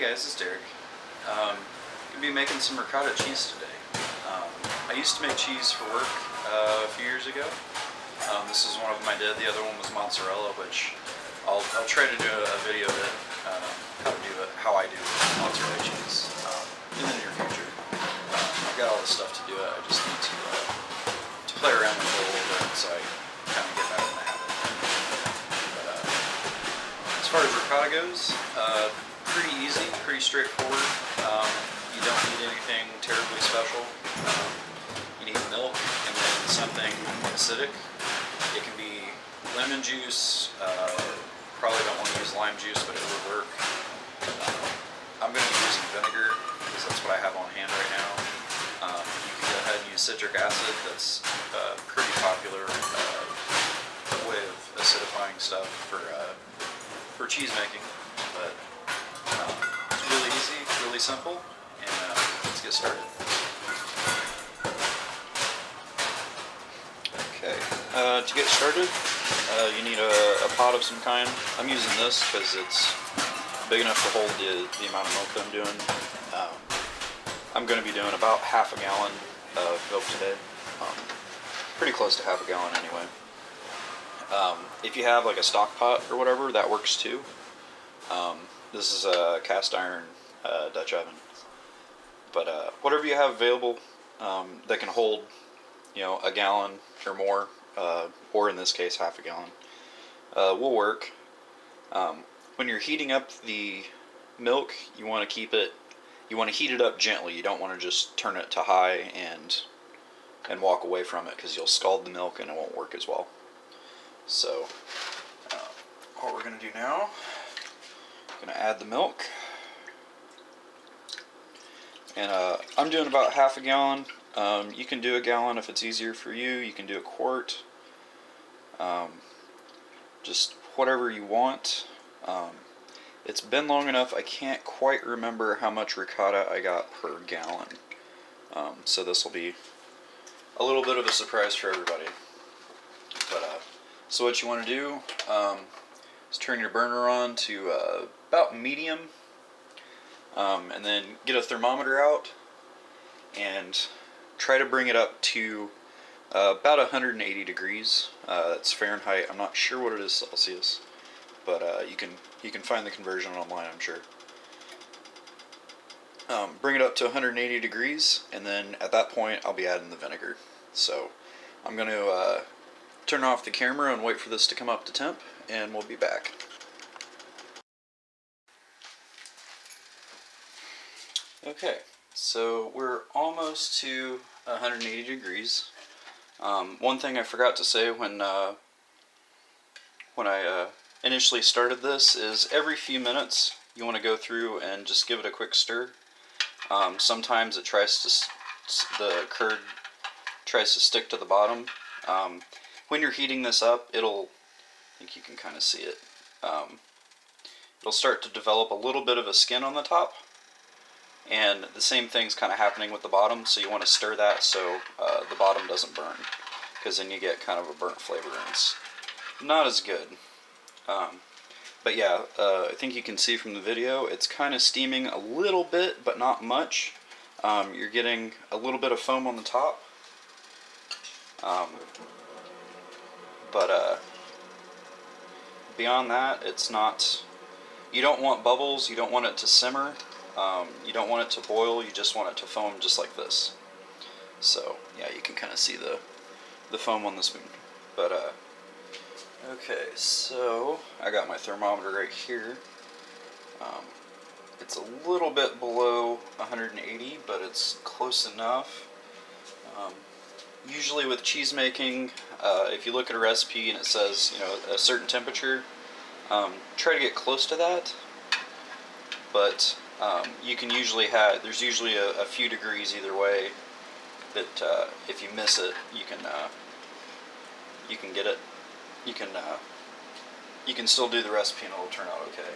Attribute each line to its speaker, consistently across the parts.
Speaker 1: Hey guys, it's Derek. I'm going to be making some ricotta cheese today. I used to make cheese for work a few years ago. This is one of them I did. The other one was mozzarella, which I'll try to do a video of it, how I do mozzarella cheese in the near future. I've got all the stuff to do it. I just need to play around with it a little bit so I kind of get back in the habit. But as far as ricotta goes, pretty easy, pretty straightforward. You don't need anything terribly special. You need milk and then something acidic. It can be lemon juice. Probably don't want to use lime juice, but it would work. I'm going to be using vinegar because that's what I have on hand right now. You can go ahead and use citric acid. That's a pretty popular way of acidifying stuff for cheese making. But it's really easy, really simple, and let's get started. Okay, to get started, you need a pot of some kind. I'm using this because it's big enough to hold the amount of milk that I'm doing. I'm going to be doing about half a gallon of milk today. Pretty close to half a gallon anyway. If you have like a stock pot or whatever, that works too. This is a cast iron Dutch oven. But whatever you have available that can hold, a gallon or more, or in this case half a gallon, will work. When you're heating up the milk, you want to heat it up gently. You don't want to just turn it to high and walk away from it, because you'll scald the milk and it won't work as well. So what we're going to do now, I'm going to add the milk, and I'm doing about half a gallon. You can do a gallon if it's easier for you. You can do a quart, just whatever you want. It's been long enough, I can't quite remember how much ricotta I got per gallon. So this will be a little bit of a surprise for everybody. But so what you want to do is turn your burner on to about medium, and then get a thermometer out and try to bring it up to about 180 degrees. That's Fahrenheit. I'm not sure what it is Celsius, but you can find the conversion online, I'm sure. Bring it up to 180 degrees, and then at that point I'll be adding the vinegar. So I'm going to turn off the camera and wait for this to come up to temp, and we'll be back. Okay, so we're almost to 180 degrees. One thing I forgot to say when I initially started this is every few minutes you want to go through and just give it a quick stir. Sometimes it the curd tries to stick to the bottom. When you're heating this up, I think you can kind of see it, it'll start to develop a little bit of a skin on the top, and the same thing's kind of happening with the bottom, so you want to stir that so the bottom doesn't burn, because then you get kind of a burnt flavor and it's not as good. But yeah, I think you can see from the video, it's kind of steaming a little bit, but not much. You're getting a little bit of foam on the top. But beyond that, it's not, you don't want bubbles, you don't want it to simmer, you don't want it to boil, you just want it to foam just like this. So yeah, you can kind of see the foam on the spoon. But okay, so I got my thermometer right here. It's a little bit below 180, but it's close enough. Usually with cheese making, if you look at a recipe and it says, a certain temperature, try to get close to that. But you can usually there's usually a few degrees either way that if you miss it, you can get it. You can still do the recipe and it'll turn out okay.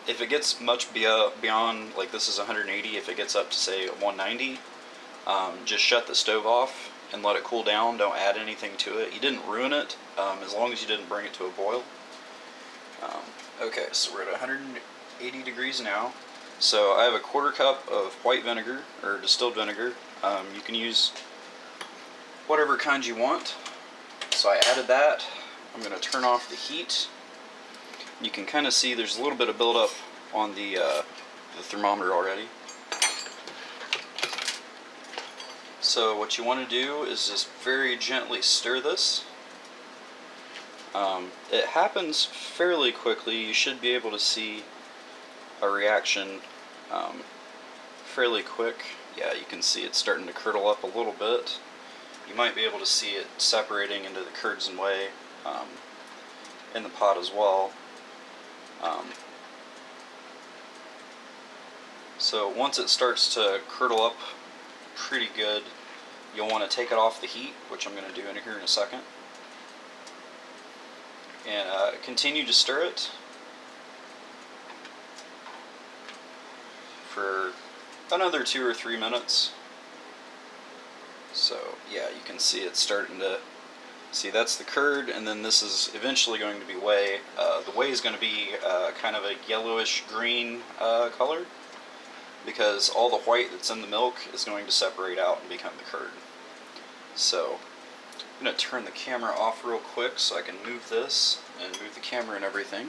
Speaker 1: If it gets much beyond, like this is 180, if it gets up to say 190, just shut the stove off and let it cool down. Don't add anything to it. You didn't ruin it, as long as you didn't bring it to a boil. Okay, so we're at 80 degrees now. So I have a quarter cup of white vinegar, or distilled vinegar. You can use whatever kind you want. So I added that. I'm going to turn off the heat. You can kind of see there's a little bit of buildup on the thermometer already. So what you want to do is just very gently stir this. It happens fairly quickly. You should be able to see a reaction fairly quick. Yeah, you can see it starting to curdle up a little bit. You might be able to see it separating into the curds and whey in the pot as well. So once it starts to curdle up pretty good, you'll want to take it off the heat, which I'm going to do in here in a second. And continue to stir it for another 2 or 3 minutes. So yeah, you can see it's starting to, see that's the curd, and then this is eventually going to be whey. The whey is going to be kind of a yellowish green color, because all the white that's in the milk is going to separate out and become the curd. So I'm going to turn the camera off real quick so I can move this and move the camera and everything.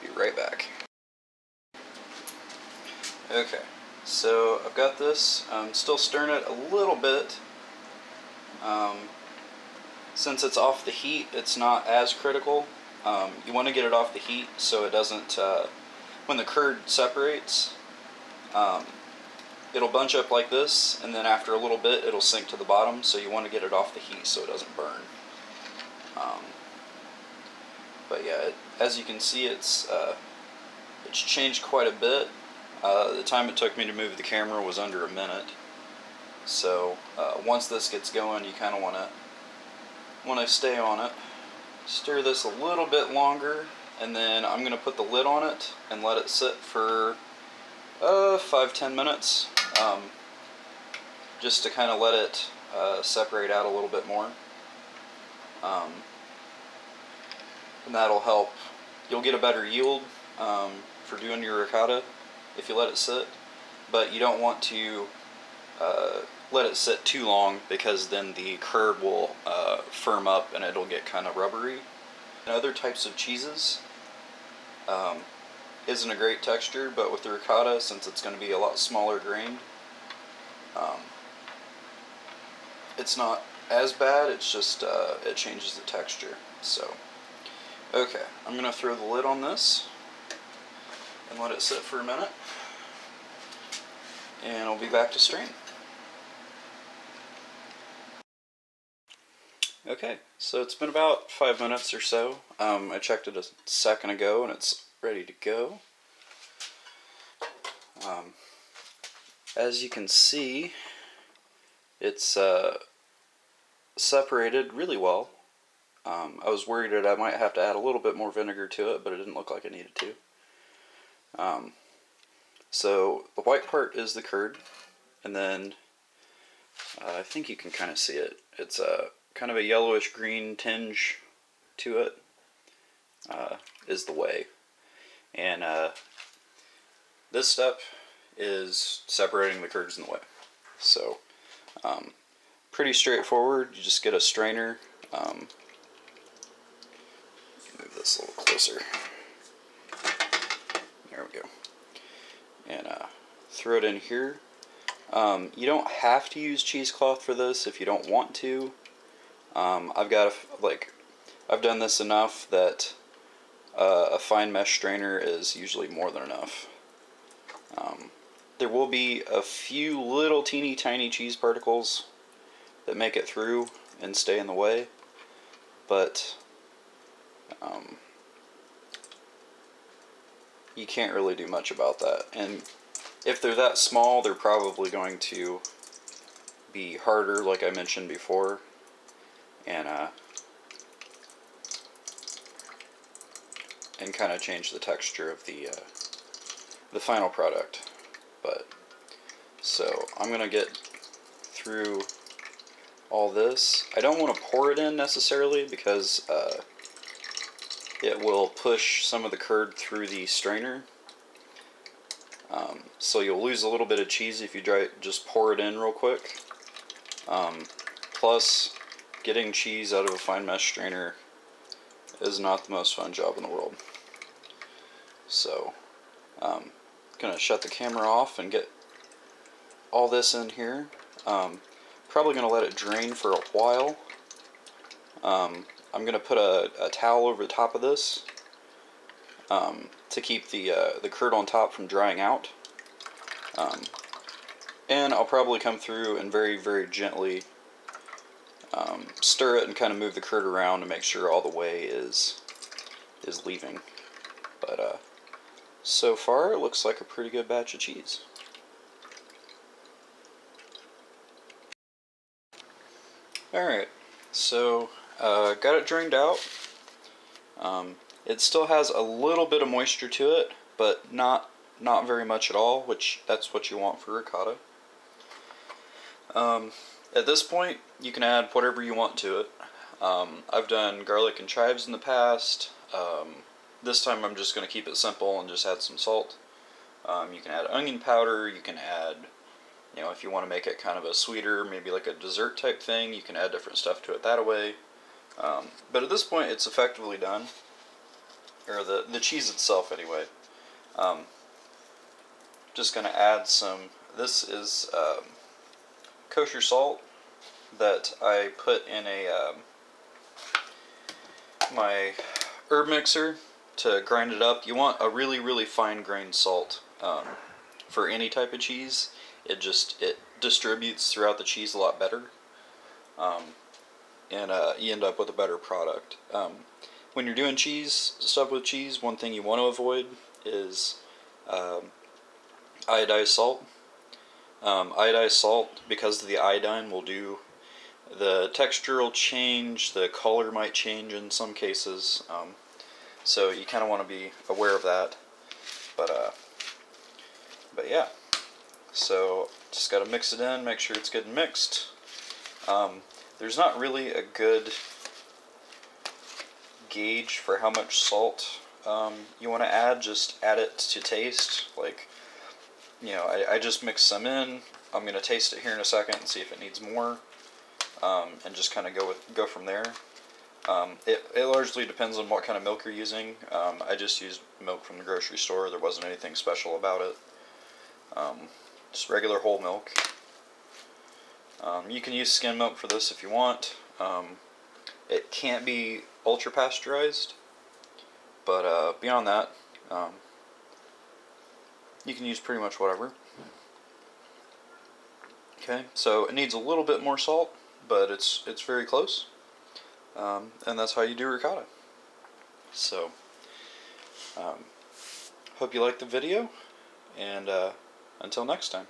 Speaker 1: Be right back. Okay, so I've got this. I'm still stirring it a little bit. Since it's off the heat, it's not as critical. You want to get it off the heat so it doesn't, when the curd separates, it'll bunch up like this, and then after a little bit it'll sink to the bottom, so you want to get it off the heat so it doesn't burn. But yeah, as you can see, it's changed quite a bit. The time it took me to move the camera was under a minute. So once this gets going, you kind of want to stay on it. Stir this a little bit longer, and then I'm going to put the lid on it and let it sit for 5-10 minutes, just to kind of let it separate out a little bit more. And that'll help. You'll get a better yield for doing your ricotta if you let it sit, but you don't want to let it sit too long, because then the curd will firm up and it'll get kind of rubbery. And other types of cheeses isn't a great texture, but with the ricotta, since it's going to be a lot smaller grained, it's not as bad. It's just it changes the texture. So okay, I'm going to throw the lid on this and let it sit for a minute, and I'll be back to strain. Okay, so it's been about 5 minutes or so. I checked it a second ago and it's ready to go. As you can see, it's separated really well. I was worried that I might have to add a little bit more vinegar to it, but it didn't look like I needed to. So the white part is the curd, and then I think you can kind of see it. It's kind of a yellowish green tinge to it, is the whey. And this step is separating the curds and the whey. So pretty straightforward. You just get a strainer. Move this a little closer. There we go. And throw it in here. You don't have to use cheesecloth for this if you don't want to. I've done this enough that a fine mesh strainer is usually more than enough. There will be a few little teeny tiny cheese particles that make it through and stay in the way, but you can't really do much about that. And if they're that small, they're probably going to be harder, like I mentioned before, and kind of change the texture of the final product. But so I'm gonna get through all this. I don't want to pour it in necessarily, because it will push some of the curd through the strainer, so you'll lose a little bit of cheese if you just pour it in real quick. Plus, getting cheese out of a fine mesh strainer is not the most fun job in the world. So, gonna shut the camera off and get all this in here. Probably gonna let it drain for a while. I'm gonna put a towel over the top of this to keep the curd on top from drying out. And I'll probably come through and very, very gently stir it and kind of move the curd around to make sure all the whey is leaving. But so far, it looks like a pretty good batch of cheese. Alright, so got it drained out. It still has a little bit of moisture to it, but not very much at all, which that's what you want for ricotta. At this point, you can add whatever you want to it. I've done garlic and chives in the past. This time I'm just going to keep it simple and just add some salt. You can add onion powder, you can add, if you want to make it kind of a sweeter, maybe like a dessert type thing, you can add different stuff to it that way. But at this point it's effectively done. Or the cheese itself anyway. Just going to add some, this is kosher salt that I put in my herb mixer to grind it up. You want a really, really fine grained salt for any type of cheese. It distributes throughout the cheese a lot better, and you end up with a better product. When you're doing stuff with cheese, one thing you want to avoid is iodized salt. Iodized salt, because of the iodine, will do the texture will change, the color might change in some cases, so you kind of want to be aware of that. But yeah, so just got to mix it in, make sure it's good and mixed. There's not really a good gauge for how much salt you want to add. Just add it to taste. Like, I just mix some in. I'm going to taste it here in a second and see if it needs more, and just kind of go from there. It largely depends on what kind of milk you're using. I just used milk from the grocery store. There wasn't anything special about it. Just regular whole milk. You can use skim milk for this if you want. It can't be ultra pasteurized, but beyond that, you can use pretty much whatever. Okay, so it needs a little bit more salt, but it's very close, and that's how you do ricotta. So, hope you liked the video, and until next time.